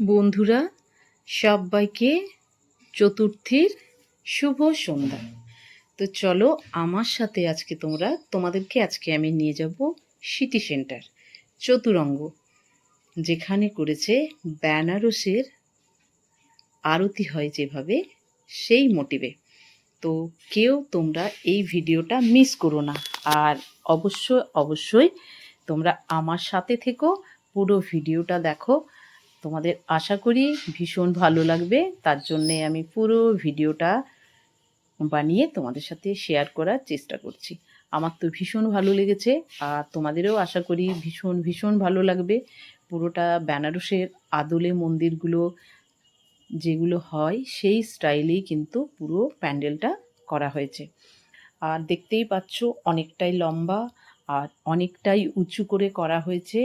বন্ধুরা, সবাইকে চতুর্থীর শুভ সন্ধ্যা। তো চলো আমার সাথে আজকে তোমাদেরকে আমি নিয়ে যাব সিটি সেন্টার চতুরঙ্গ, যেখানে করেছে বেনারসের আরতি হয় যেভাবে, সেই মোটিভে। তো কেউ তোমরা এই ভিডিওটা মিস করো না, আর অবশ্যই তোমরা আমার সাথে থেকো, পুরো ভিডিওটা দেখো। তোমাদের আশা করি ভীষণ ভালো লাগবে, তার জন্যে আমি পুরো ভিডিওটা বানিয়ে তোমাদের সাথে শেয়ার করার চেষ্টা করছি। আমার তো ভীষণ ভালো লেগেছে, আর তোমাদেরও আশা করি ভীষণ ভালো লাগবে। পুরোটা বেনারসের আদলে মন্দিরগুলো যেগুলো হয় সেই স্টাইলেই কিন্তু পুরো প্যান্ডেলটা করা হয়েছে। আর দেখতেই পাচ্ছ অনেকটাই লম্বা আর অনেকটাই উঁচু করে করা হয়েছে।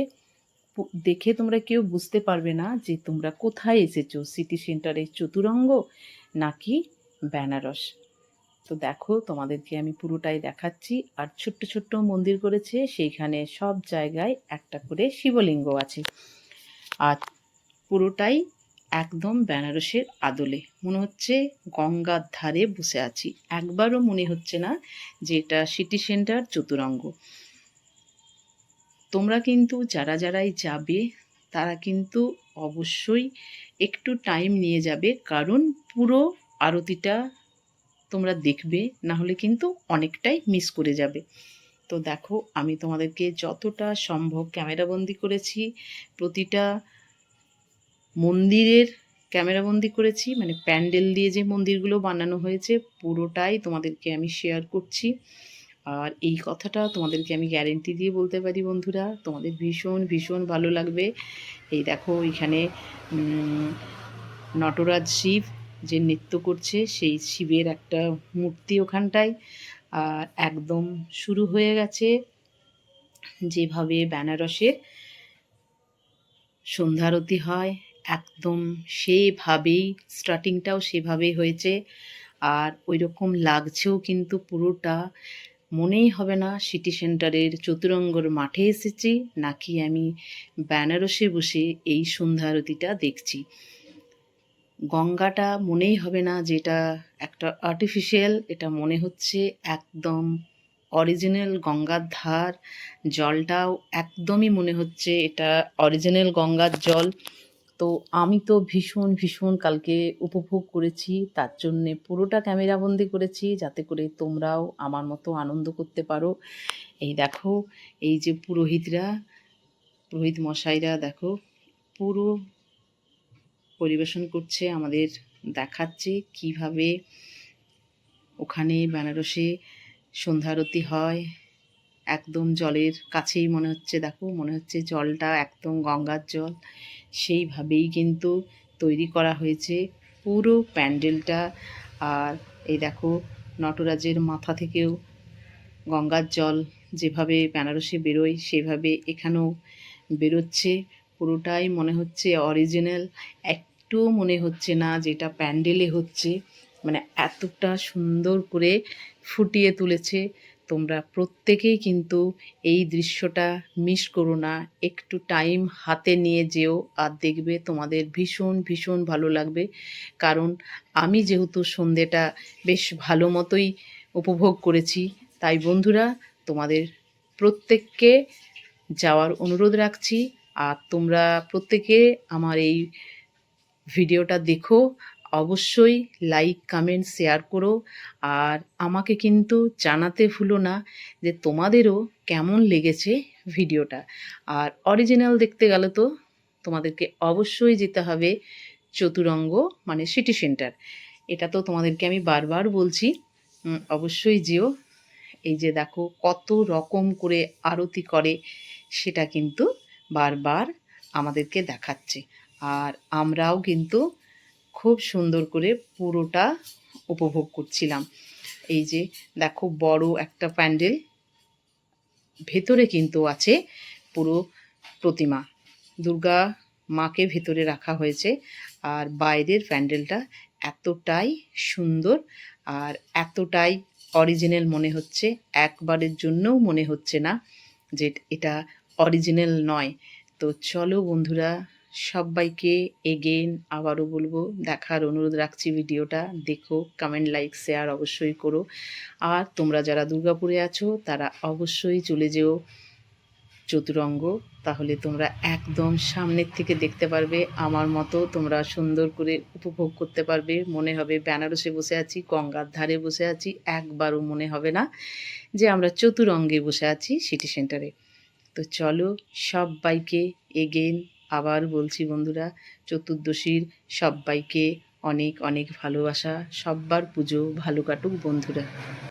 দেখে তোমরা কেউ বুঝতে পারবে না যে তোমরা কোথায় এসেছো, সিটি সেন্টারের চতুরঙ্গ নাকি বেনারস। তো দেখো, তোমাদেরকে আমি পুরোটাই দেখাচ্ছি। আর ছোট্ট ছোট্ট মন্দির করেছে, সেইখানে সব জায়গায় একটা করে শিবলিঙ্গ আছে। আর পুরোটাই একদম বেনারসের আদলে, মনে হচ্ছে গঙ্গার ধারে বসে আছি। একবারও মনে হচ্ছে না যে এটা সিটি সেন্টার চতুরঙ্গ। তোমরা কিন্তু যারাই যাবে তারা কিন্তু অবশ্যই একটু টাইম নিয়ে যাবে, কারণ পুরো আরতিটা তোমরা দেখবে, না হলে কিন্তু অনেকটাই মিস করে যাবে। তো দেখো, আমি তোমাদেরকে যতটা সম্ভব ক্যামেরাবন্দি করেছি, প্রতিটা মন্দিরের ক্যামেরাবন্দি করেছি, মানে প্যান্ডেল দিয়ে যে মন্দিরগুলো বানানো হয়েছে পুরোটাই তোমাদেরকে আমি শেয়ার করছি। আর এই কথাটা তোমাদেরকে আমি গ্যারেন্টি দিয়ে বলতে পারি বন্ধুরা, তোমাদের ভীষণ ভালো লাগবে। এই দেখো, এখানে নটরাজ শিব যে নৃত্য করছে, সেই শিবের একটা মূর্তি ওখানটায়। আর একদম শুরু হয়ে গেছে যেভাবে বেনারসের সন্ধ্যারতি হয়, একদম সেভাবেই স্টার্টিংটাও সেভাবেই হয়েছে। আর ওই রকম লাগছেও কিন্তু পুরোটা। মনেই হবে না সিটি সেন্টারের চতুরঙ্গর মাঠে এসেছি, নাকি আমি বেনারসে বসে এই সন্ধ্যা আরতিটা দেখছি। গঙ্গাটা মনেই হবে না যে এটা একটা আর্টিফিশিয়াল, এটা মনে হচ্ছে একদম অরিজিনাল গঙ্গার ধার। জলটাও একদমই মনে হচ্ছে এটা অরিজিনাল গঙ্গার জল। তো আমি তো ভীষণ কালকে উপভোগ করেছি, তার জন্যে পুরোটা ক্যামেরাবন্দি করেছি, যাতে করে তোমরাও আমার মতো আনন্দ করতে পারো। এই দেখো, এই যে পুরোহিত মশাইরা দেখো পুরো পরিবেশন করছে, আমাদের দেখাচ্ছে কিভাবে ওখানে বেনারসে সন্ধ্যা আরতি হয়। একদম জলের কাছেই মনে হচ্ছে, দেখো মনে হচ্ছে জলটা একদম গঙ্গার জল। সেইভাবেই কিন্তু তৈরি করা হয়েছে পুরো প্যান্ডেলটা। আর এই দেখো, নটরাজের মাথা থেকেও গঙ্গার জল যেভাবে বেনারসে বেরোয় সেভাবে এখানেও বেরোচ্ছে। পুরোটাই মনে হচ্ছে অরিজিনাল, একটুও মনে হচ্ছে না যেটা প্যান্ডেলে হচ্ছে। মানে এতটা সুন্দর করে ফুটিয়ে তুলেছে। তোমরা প্রত্যেকেই কিন্তু এই দৃশ্যটা মিস করো না, একটু টাইম হাতে নিয়ে যেও, আর দেখবে তোমাদের ভীষণ ভালো লাগবে। কারণ আমি যেহেতু সন্ধেটা বেশ ভালো মতোই উপভোগ করেছি, তাই বন্ধুরা তোমাদের প্রত্যেককে যাওয়ার অনুরোধ রাখছি। আর তোমরা প্রত্যেকে আমার এই ভিডিওটা দেখো, অবশ্যই লাইক কমেন্ট শেয়ার করো। আর আমাকে কিন্তু জানাতে ভুলো না যে তোমাদেরও কেমন লেগেছে ভিডিওটা। আর অরিজিনাল দেখতে গেলে তো তোমাদেরকে অবশ্যই যেতে হবে চতুরঙ্গ, মানে সিটি সেন্টার। এটা তো তোমাদেরকে আমি বারবার বলছি, অবশ্যই যেও। এই যে দেখো কত রকম করে আরতি করে, সেটা কিন্তু বারবার আমাদেরকে দেখাচ্ছে। আর আমরাও কিন্তু খুব সুন্দর করে পুরোটা উপভোগ করছিলাম। এই যে দেখো, বড় একটা প্যান্ডেল, ভেতরে কিন্তু আছে পুরো প্রতিমা, দুর্গা মাকে ভেতরে রাখা হয়েছে। আর বাইরের প্যান্ডেলটা এতটাই সুন্দর আর এতটাই অরিজিনাল মনে হচ্ছে, একবারের জন্যও মনে হচ্ছে না যে এটা অরিজিনাল নয়। তো চলো বন্ধুরা, সব্বাইকে এগেইন আবারও বলবো, দেখার অনুরোধ রাখছি। ভিডিওটা দেখো, কমেন্ট, লাইক, শেয়ার অবশ্যই করো। আর তোমরা যারা দুর্গাপুরে আছো তারা অবশ্যই চলে যেও চতুরঙ্গ, তাহলে তোমরা একদম সামনের থেকে দেখতে পারবে। আমার মতো তোমরা সুন্দর করে উপভোগ করতে পারবে। মনে হবে বেনারসে বসে আছি, গঙ্গার ধারে বসে আছি। একবারও মনে হবে না যে আমরা চতুরঙ্গে বসে আছি সিটি সেন্টারে। তো চলো, সব্বাইকে এগেইন আবার বলছি বন্ধুরা, চতুর্দশীর সব্বাইকে অনেক অনেক ভালোবাসা। সব্বার পুজো ভালো কাটুক বন্ধুরা।